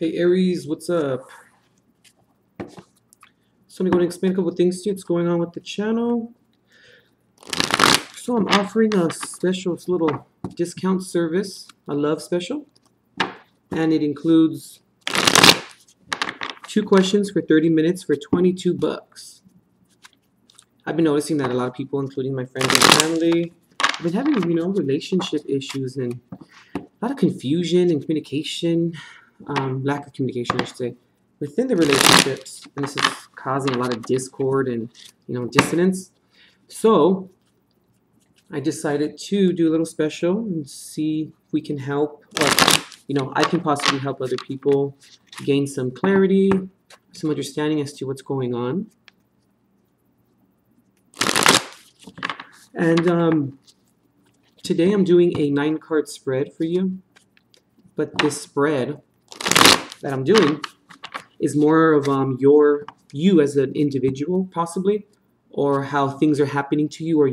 Hey Aries, what's up? So I'm going to explain a couple of things to you. What's going on with the channel. So I'm offering a special little discount service, a love special, and it includes 2 questions for 30 minutes for 22 bucks. I've been noticing that a lot of people, including my friends and family, have been having, relationship issues and a lot of confusion and communication, lack of communication, I should say, within the relationships, and this is causing a lot of discord and dissonance. So I decided to do a little special and see if we can help, or I can possibly help other people gain some clarity, some understanding as to what's going on. And today I'm doing a 9-card spread for you, but this spread that I'm doing is more of you as an individual, possibly, or how things are happening to you, or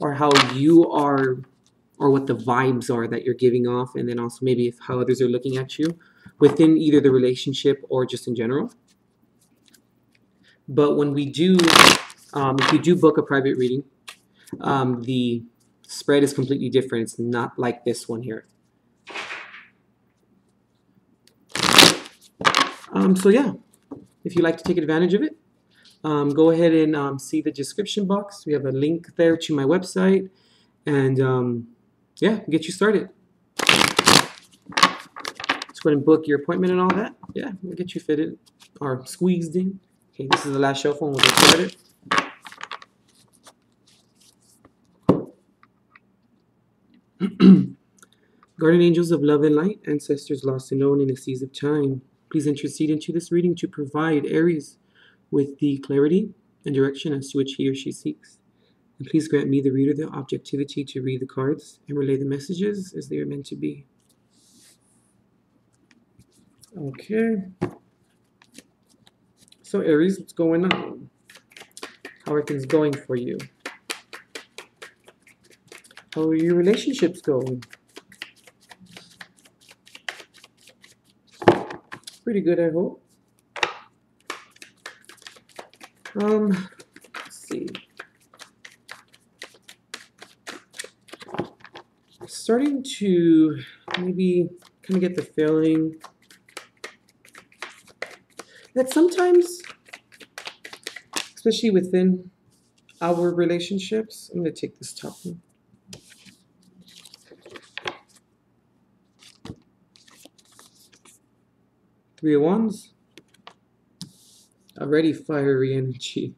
or how you are, or what the vibes are that you're giving off, and then also maybe how others are looking at you within either the relationship or just in general. But when we do, if you do book a private reading, the spread is completely different. It's not like this one here. So yeah, if you'd like to take advantage of it, go ahead and see the description box. We have a link there to my website, and yeah, get you started. Let's go ahead and book your appointment and all that. Yeah, we'll get you fitted or squeezed in. Okay, this is the last shuffle and we'll get started. Guardian angels of love and light, ancestors lost and known in the seas of time, please intercede into this reading to provide Aries with the clarity and direction as to which he or she seeks. And please grant me, the reader, the objectivity to read the cards and relay the messages as they are meant to be. Okay. So Aries, what's going on? How are things going for you? How are your relationships going? Pretty good, I hope. Let's see. Starting to maybe kind of get the feeling that sometimes, especially within our relationships, I'm going to take this top one. Three of Wands. Already fiery energy.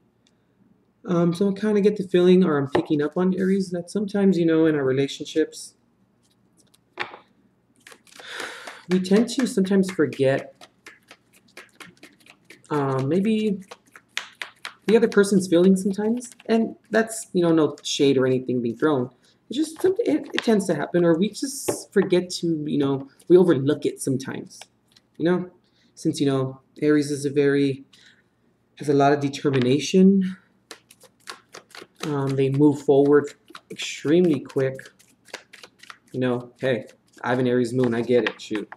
So I kind of get the feeling, or I'm picking up on Aries, that sometimes, in our relationships, we tend to sometimes forget maybe the other person's feelings sometimes, and that's no shade or anything being thrown. It's just something, it tends to happen, or we just forget to we overlook it sometimes. Since Aries is has a lot of determination. They move forward extremely quick. Hey, I have an Aries moon, I get it, shoot.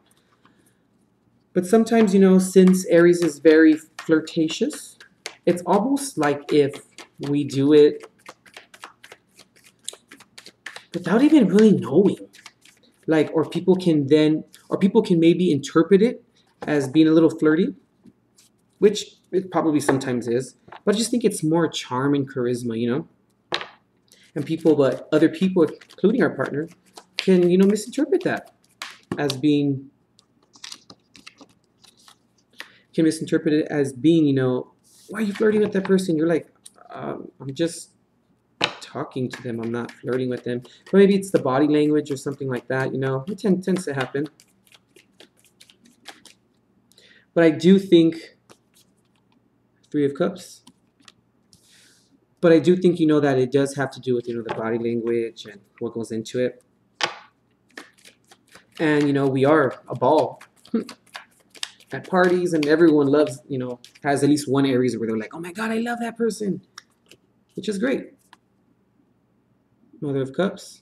But sometimes, since Aries is very flirtatious, it's almost like if we do it without even really knowing. Or people can maybe interpret it as being a little flirty, which it probably sometimes is. But I just think it's more charm and charisma, And other people, including our partner, can, misinterpret that as being, why are you flirting with that person? You're like, I'm just talking to them. I'm not flirting with them. But maybe it's the body language or something like that, It tends to happen. But I do think, Three of Cups. But I do think, that it does have to do with, the body language and what goes into it. And, we are a ball at parties, and everyone loves, has at least one Aries where they're like, oh my God, I love that person, which is great. Mother of Cups.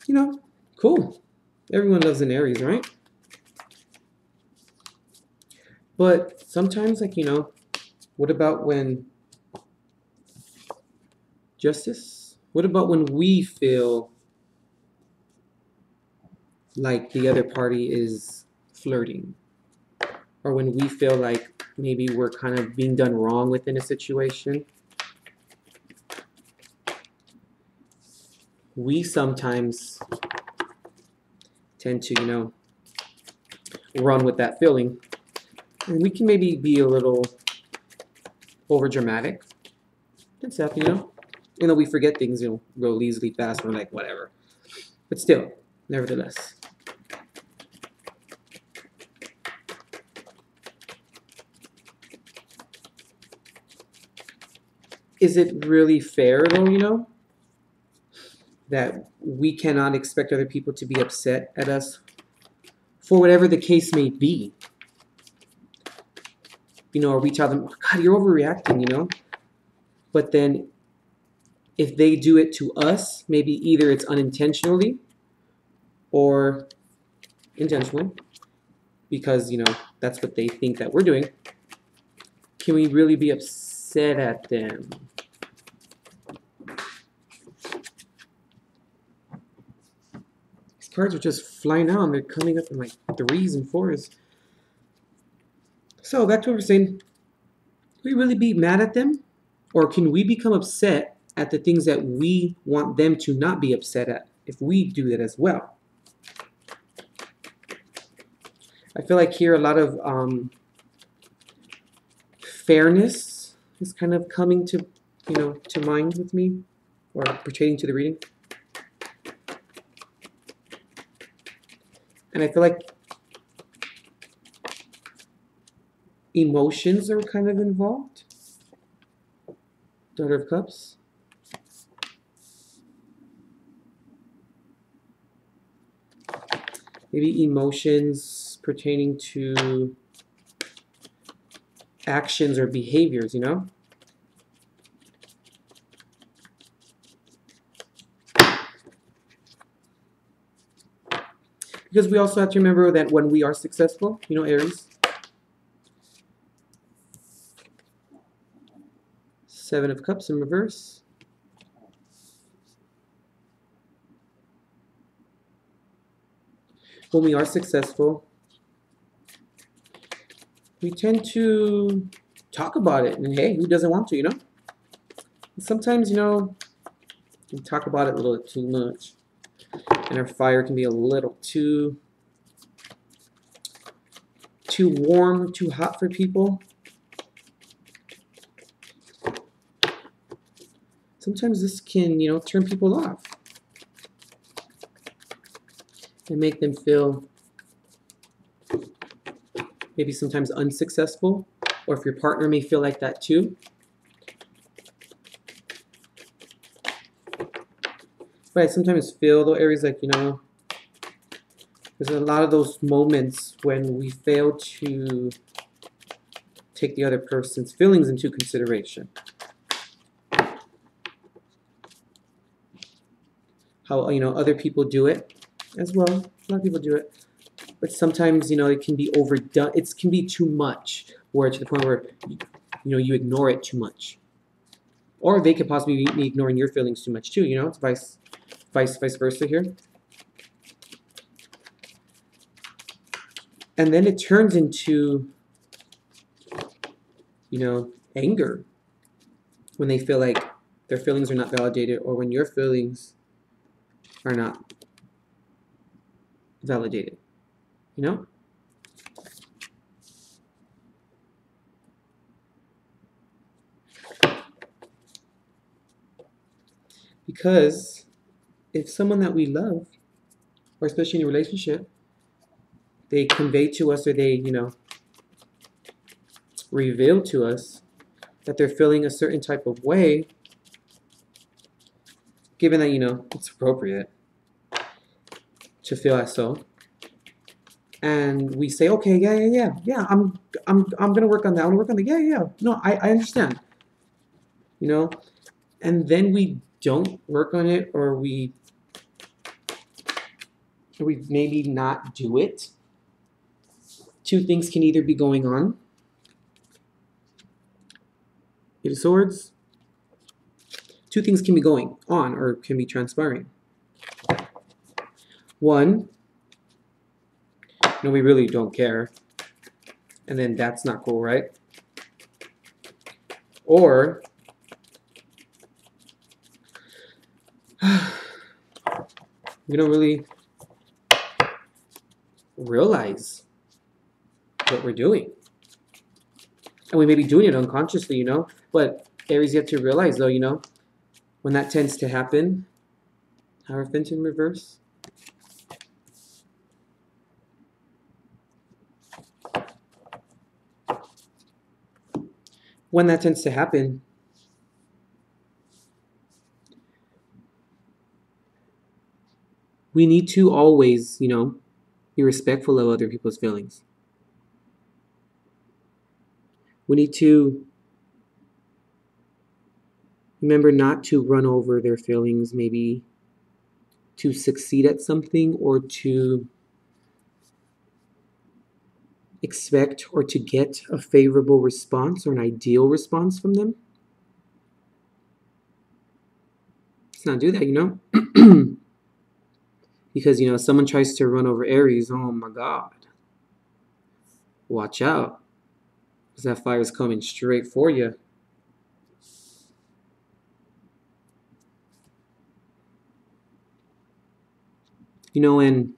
you know, cool. Everyone loves an Aries, right? But sometimes, like, you know, what about when justice? What about when we feel like the other party is flirting? Or when we feel like maybe we're kind of being done wrong within a situation? We sometimes tend to, you know, run with that feeling. And we can maybe be a little over dramatic and stuff, you know? You know, we forget things, you know, real easily fast. And we're like, whatever. But still, nevertheless. Is it really fair, though, you know, that we cannot expect other people to be upset at us for whatever the case may be? You know, or we tell them, oh, God, you're overreacting, you know? But then if they do it to us, maybe either it's unintentionally or intentionally, because, you know, that's what they think that we're doing. Can we really be upset at them? These cards are just flying out and they're coming up in like 3s and 4s. So back to what we're saying. Can we really be mad at them? Or can we become upset at the things that we want them to not be upset at if we do that as well? I feel like here a lot of fairness is kind of coming to, you know, to mind with me, or pertaining to the reading. And I feel like emotions are kind of involved. Daughter of Cups. Maybe emotions pertaining to actions or behaviors, you know? Because we also have to remember that when we are successful, you know, Aries, 7 of Cups in reverse. When we are successful, we tend to talk about it. And hey, who doesn't want to, you know? And sometimes, you know, we talk about it a little too much. And our fire can be a little too warm, too hot for people. Sometimes this can, you know, turn people off and make them feel maybe sometimes unsuccessful, or if your partner may feel like that too. But I sometimes feel, though, Aries, like, you know, there's a lot of those moments when we fail to take the other person's feelings into consideration. How, you know, other people do it as well. A lot of people do it. But sometimes, you know, it can be overdone. It can be too much, where to the point where, you know, you ignore it too much. Or they could possibly be ignoring your feelings too much too, you know? It's vice versa here. And then it turns into, you know, anger when they feel like their feelings are not validated, or when your feelings are not validated, you know? Because if someone that we love, or especially in a relationship, they convey to us, or they, you know, reveal to us that they're feeling a certain type of way, given that, you know, it's appropriate to feel as so, and we say, okay, yeah, I'm gonna work on that. I'm gonna work on that. Yeah. No, I understand. You know, and then we don't work on it, or we or we maybe not do it. Two things can either be going on. Eight of Swords. Two things can be going on or can be transpiring. One, no, we really don't care. And then that's not cool, right? Or we don't really realize what we're doing. And we may be doing it unconsciously, you know? But Aries yet to realize, though, you know, when that tends to happen, Hierophant in reverse. When that tends to happen, we need to always, you know, be respectful of other people's feelings. We need to remember not to run over their feelings, maybe to succeed at something or to expect or to get a favorable response or an ideal response from them. Let's not do that, you know? Because, you know, someone tries to run over Aries, oh my God. Watch out. Because that fire is coming straight for you. You know, and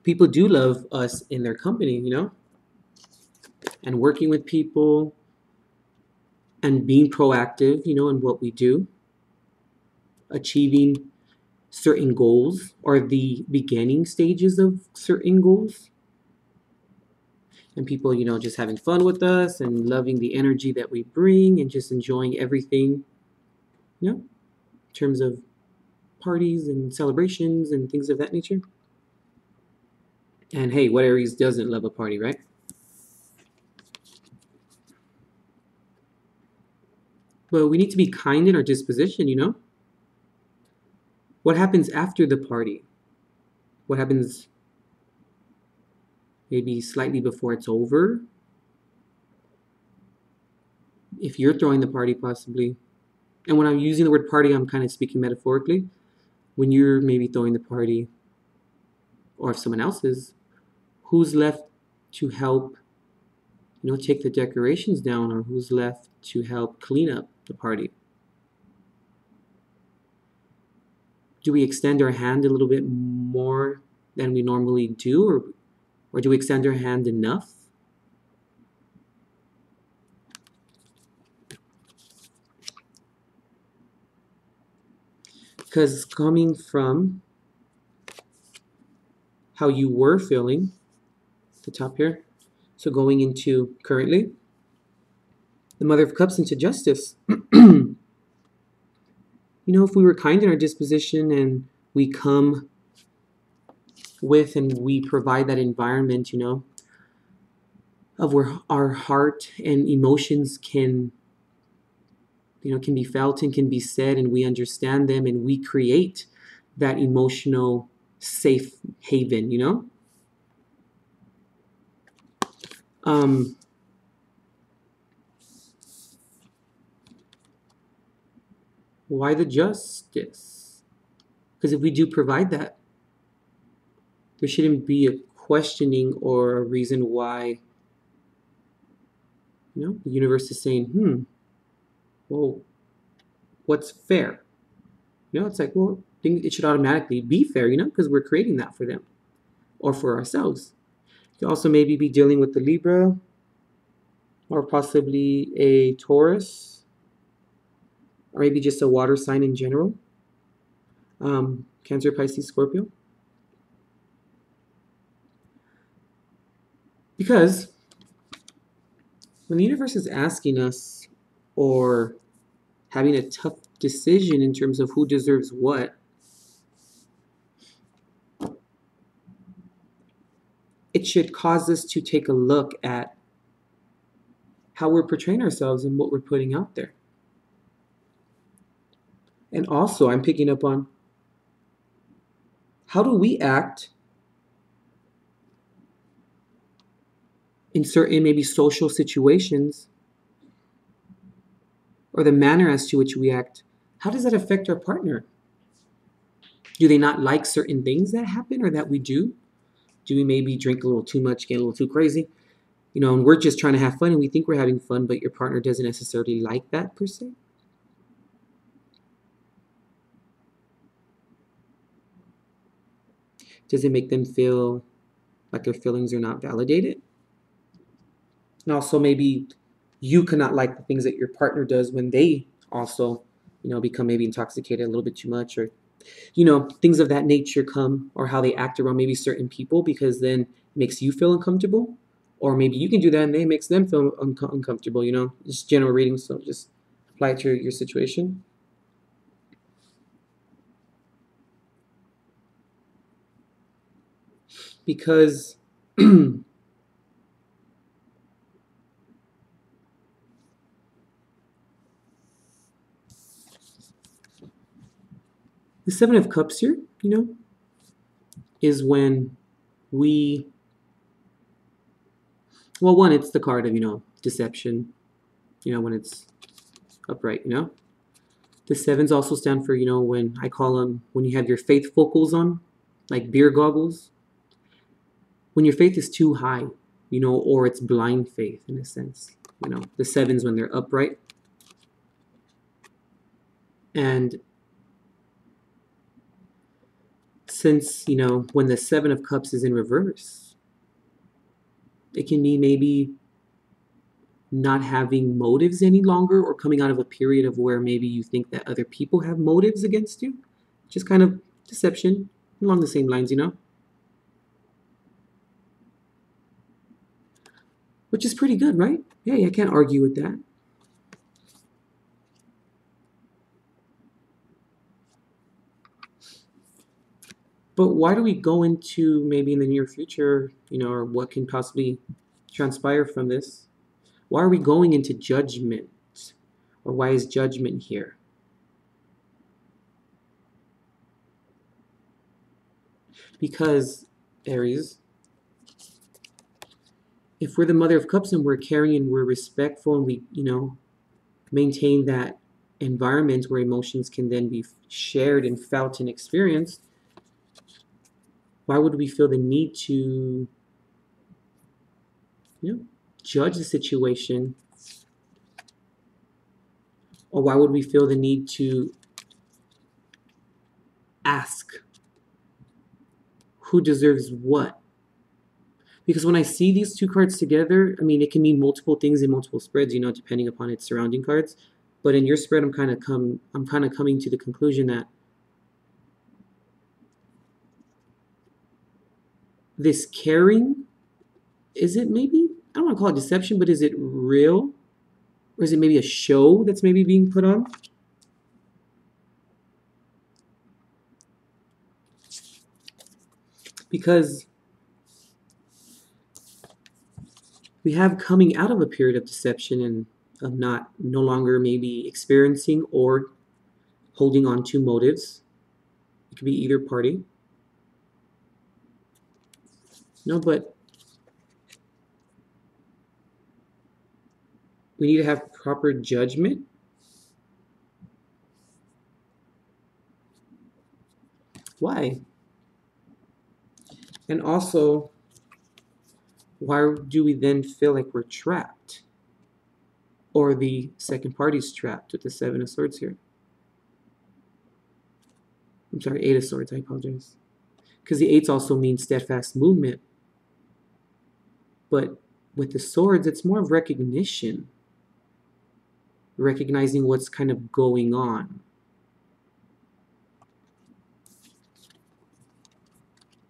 people do love us in their company, you know? And working with people and being proactive, you know, in what we do. Achieving certain goals or the beginning stages of certain goals. And people, you know, just having fun with us and loving the energy that we bring and just enjoying everything, you know, in terms of parties and celebrations and things of that nature. And hey, what Aries doesn't love a party, right? But we need to be kind in our disposition, you know? What happens after the party? What happens maybe slightly before it's over? If you're throwing the party, possibly. And when I'm using the word party, I'm kind of speaking metaphorically. When you're maybe throwing the party, or if someone else is, who's left to help, you know, take the decorations down, or who's left to help clean up the party? Do we extend our hand a little bit more than we normally do, or do we extend our hand enough? Because coming from how you were feeling, the top here, so going into currently, the Mother of Cups into Justice. You know, if we were kind in our disposition and we come with and we provide that environment, you know, of where our heart and emotions can, you know, can be felt and can be said, and we understand them and we create that emotional safe haven, you know? Why the justice? Because if we do provide that, there shouldn't be a questioning or a reason why, you know, the universe is saying, well, what's fair? You know, it's like, well, it should automatically be fair, you know, because we're creating that for them or for ourselves. You could also maybe be dealing with the Libra or possibly a Taurus or maybe just a water sign in general. Cancer, Pisces, Scorpio. Because when the universe is asking us or having a tough decision in terms of who deserves what, it should cause us to take a look at how we're portraying ourselves and what we're putting out there. And also, I'm picking up on how do we act in certain maybe social situations, or the manner as to which we act, how does that affect our partner? Do they not like certain things that happen or that we do? Do we maybe drink a little too much, get a little too crazy? You know, and we're just trying to have fun and we think we're having fun, but your partner doesn't necessarily like that per se? Does it make them feel like their feelings are not validated? And also maybe you cannot like the things that your partner does when they also, you know, become maybe intoxicated a little bit too much, or, you know, things of that nature come, or how they act around maybe certain people, because then it makes you feel uncomfortable. Or maybe you can do that and it makes them feel uncomfortable, you know, just general reading. So just apply it to your situation. Because the Seven of Cups here, you know, is when we, well, one, it's the card of, you know, deception, you know, when it's upright, you know. The sevens also stand for, you know, when I call them, when you have your faith focals on, like beer goggles. When your faith is too high, you know, or it's blind faith in a sense, you know, the sevens when they're upright. And since, you know, when the Seven of Cups is in reverse, it can mean maybe not having motives any longer, or coming out of a period of where maybe you think that other people have motives against you. Just kind of deception along the same lines, you know? Which is pretty good, right? Hey, I can't argue with that. But why do we go into maybe in the near future, you know, or what can possibly transpire from this? Why are we going into judgment? Or why is judgment here? Because, Aries, if we're the Mother of Cups and we're caring and we're respectful and we, you know, maintain that environment where emotions can then be shared and felt and experienced, why would we feel the need to, you know, judge the situation? Or why would we feel the need to ask who deserves what? Because when I see these two cards together, I mean, it can mean multiple things in multiple spreads, you know, depending upon its surrounding cards. But in your spread, I'm kind of coming to the conclusion that this caring, is it maybe, I don't want to call it deception, but is it real? Or is it maybe a show that's maybe being put on? Because we have coming out of a period of deception and of no longer maybe experiencing or holding on to motives. It could be either party. No, but we need to have proper judgment. Why? And also, why do we then feel like we're trapped? Or the second party's trapped with the Seven of Swords here. I'm sorry, Eight of Swords, I apologize. Because the eights also means steadfast movement. But with the swords, it's more of recognition. Recognizing what's kind of going on.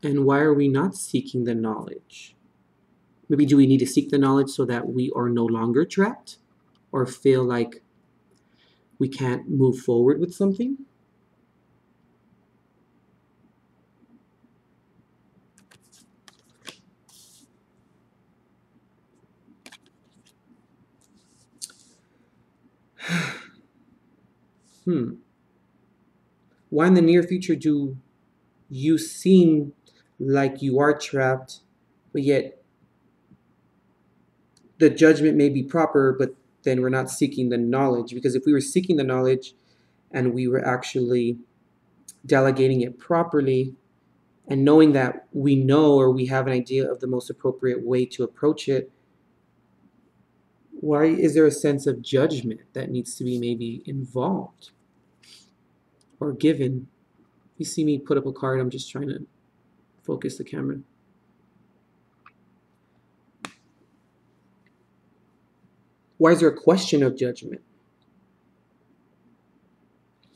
And why are we not seeking the knowledge? Maybe do we need to seek the knowledge so that we are no longer trapped? Or feel like we can't move forward with something? Why in the near future do you seem like you are trapped, but yet the judgment may be proper, but then we're not seeking the knowledge. Because if we were seeking the knowledge and we were actually delegating it properly and knowing that we know or we have an idea of the most appropriate way to approach it, why is there a sense of judgment that needs to be maybe involved or given? You see me put up a card, I'm just trying to focus the camera. Why is there a question of judgment?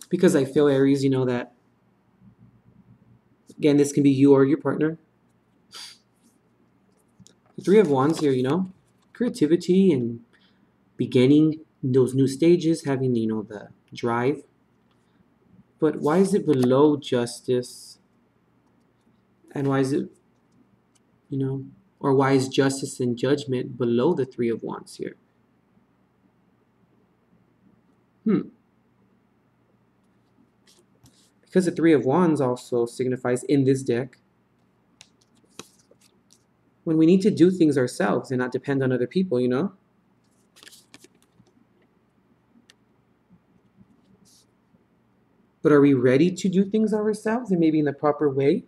Because I feel, Aries, that, again, this can be you or your partner. The Three of Wands here, creativity and beginning those new stages, having, the drive. But why is it below justice? And why is it, or why is justice and judgment below the Three of Wands here? Because the Three of Wands also signifies in this deck when we need to do things ourselves and not depend on other people, But are we ready to do things ourselves and maybe in the proper way?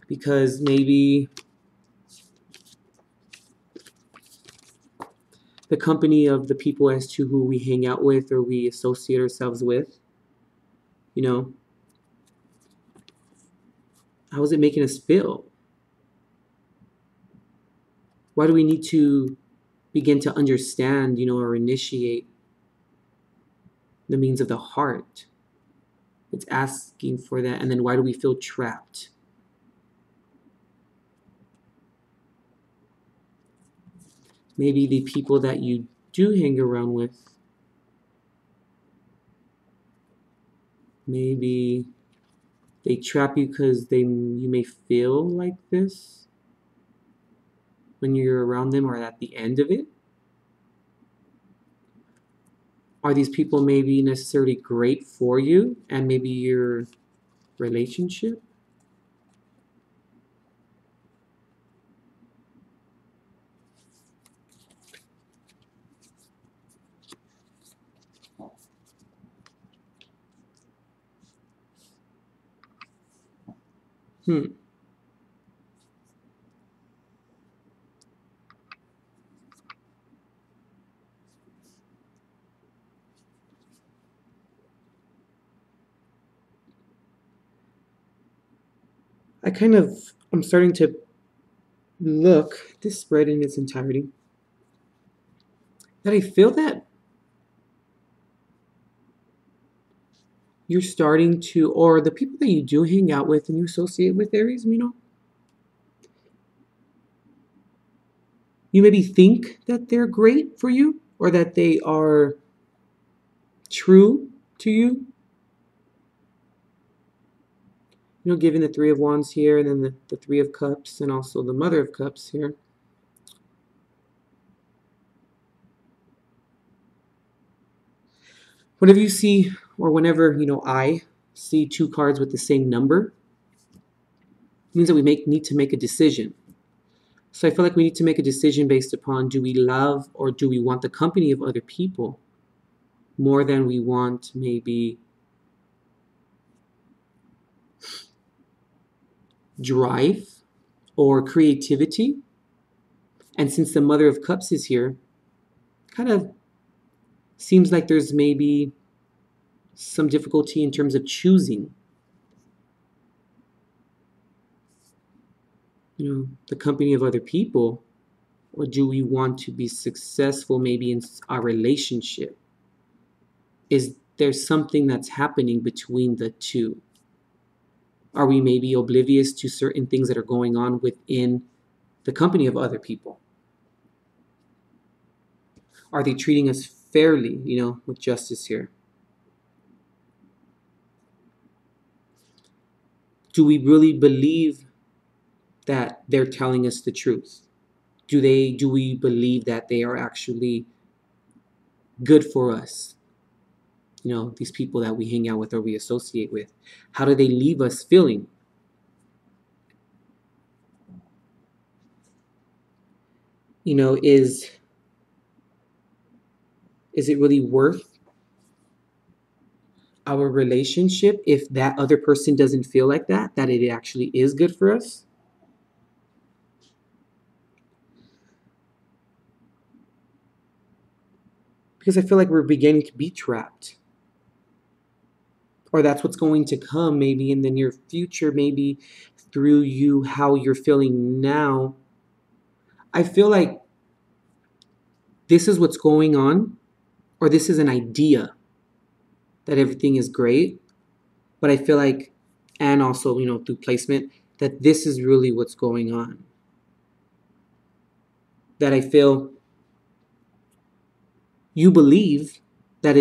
Because maybe the company of the people as to who we hang out with or we associate ourselves with, how is it making us feel? Why do we need to begin to understand, or initiate the means of the heart? It's asking for that. And then why do we feel trapped? Maybe the people that you do hang around with, maybe they trap you because you may feel like this when you're around them or at the end of it. Are these people maybe necessarily great for you and maybe your relationship? I'm starting to look at this spread in its entirety. That I feel that you're starting to, or the people that you do hang out with and you associate with, Aries, you maybe think that they're great for you or that they are true to you. Given the Three of Wands here and then the Three of Cups and also the Mother of Cups here. Whenever you see, or whenever, I see two cards with the same number, it means that we need to make a decision. So I feel like we need to make a decision based upon, do we love or do we want the company of other people more than we want maybe drive or creativity? And since the Mother of Cups is here, kind of seems like there's maybe some difficulty in terms of choosing, the company of other people, or do we want to be successful maybe in our relationship? Is there something that's happening between the two? Are we maybe oblivious to certain things that are going on within the company of other people? Are they treating us fairly, with justice here? Do we really believe that they're telling us the truth? Do we believe that they are actually good for us? You know, these people that we hang out with or we associate with, how do they leave us feeling? You know, is it really worth our relationship if that other person doesn't feel like that it actually is good for us? Because I feel like we're beginning to be trapped. Or that's what's going to come maybe in the near future, maybe through you, how you're feeling now. I feel like this is what's going on, or this is an idea that everything is great. But I feel like, and also, you know, through placement, that this is really what's going on. That I feel you believe that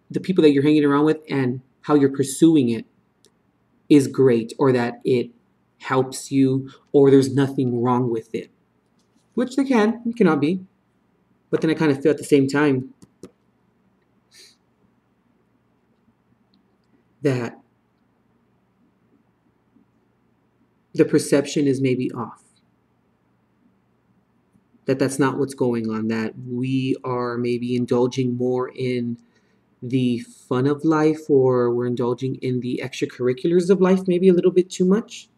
the people that you're hanging around with and how you're pursuing it is great, or that it helps you, or there's nothing wrong with it. Which it cannot be. But then I kind of feel at the same time that the perception is maybe off. That that's not what's going on. That we are maybe indulging more in the fun of life, or we're indulging in the extracurriculars of life maybe a little bit too much.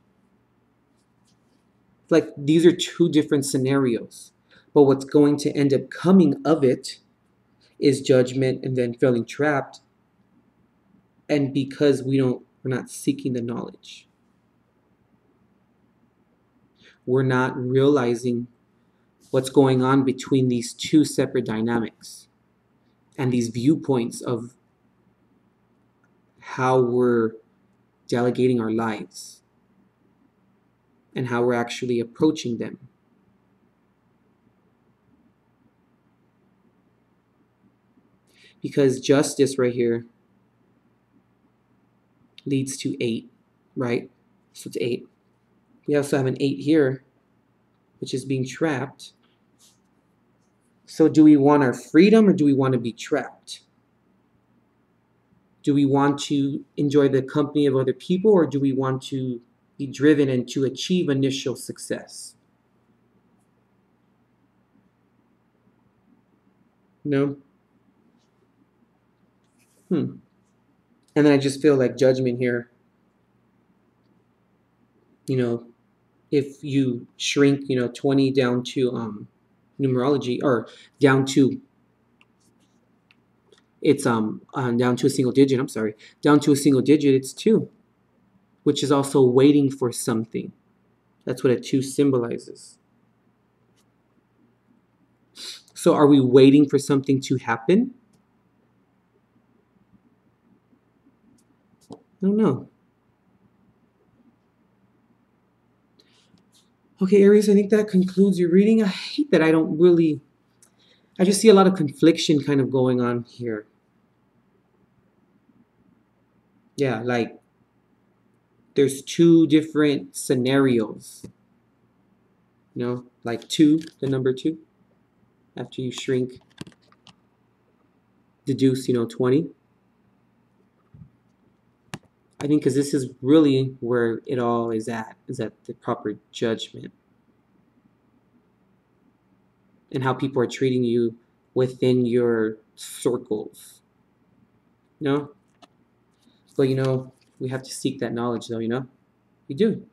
Like these are two different scenarios. But what's going to end up coming of it is judgment and then feeling trapped. And because we're not seeking the knowledge. We're not realizing what's going on between these two separate dynamics and these viewpoints of how we're delegating our lives and how we're actually approaching them. Because justice right here leads to 8, right? So it's 8. We also have an 8 here, which is being trapped. So do we want our freedom, or do we want to be trapped? Do we want to enjoy the company of other people, or do we want to be driven and to achieve initial success? No? And then I just feel like judgment here. You know, if you shrink, 20 down to numerology, or down to it's down to a single digit, down to a single digit, it's 2, which is also waiting for something. That's what a 2 symbolizes. So are we waiting for something to happen? I don't know. Okay, Aries, I think that concludes your reading. I hate that I just see a lot of confliction kind of going on here. Yeah, like there's 2 different scenarios. Like 2, the number 2, after you shrink, deduce, 20. I think because this is really where it all is at the proper judgment. And how people are treating you within your circles. But we have to seek that knowledge though, we do.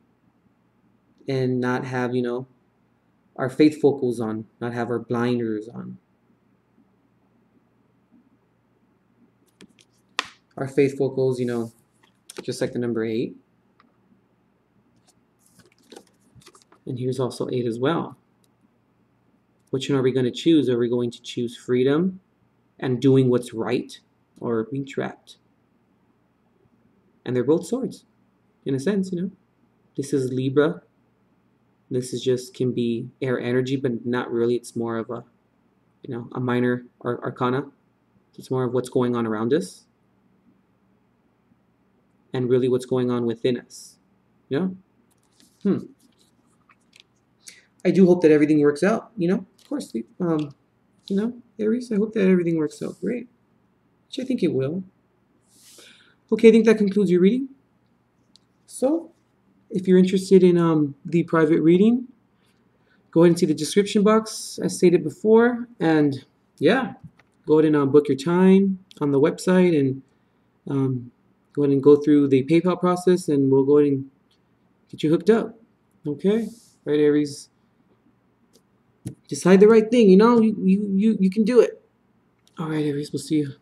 And not have, our faith focals on, not have our blinders on. Our faith focals, just like the number 8. And here's also 8 as well. Which one are we going to choose? Are we going to choose freedom and doing what's right, or being trapped? And they're both swords, in a sense, This is Libra. This is just can be air energy, but not really. It's more of a, a minor arcana. It's more of what's going on around us and really what's going on within us. I do hope that everything works out, of course, Aries, I hope that everything works out great. which I think it will. Okay, I think that concludes your reading. So, if you're interested in the private reading, go ahead and see the description box as stated before, and yeah, go ahead and book your time on the website, and go ahead and go through the PayPal process, and we'll go ahead and get you hooked up. Okay, right, Aries. Decide the right thing. You know, you can do it. All right, Aries. We'll see you.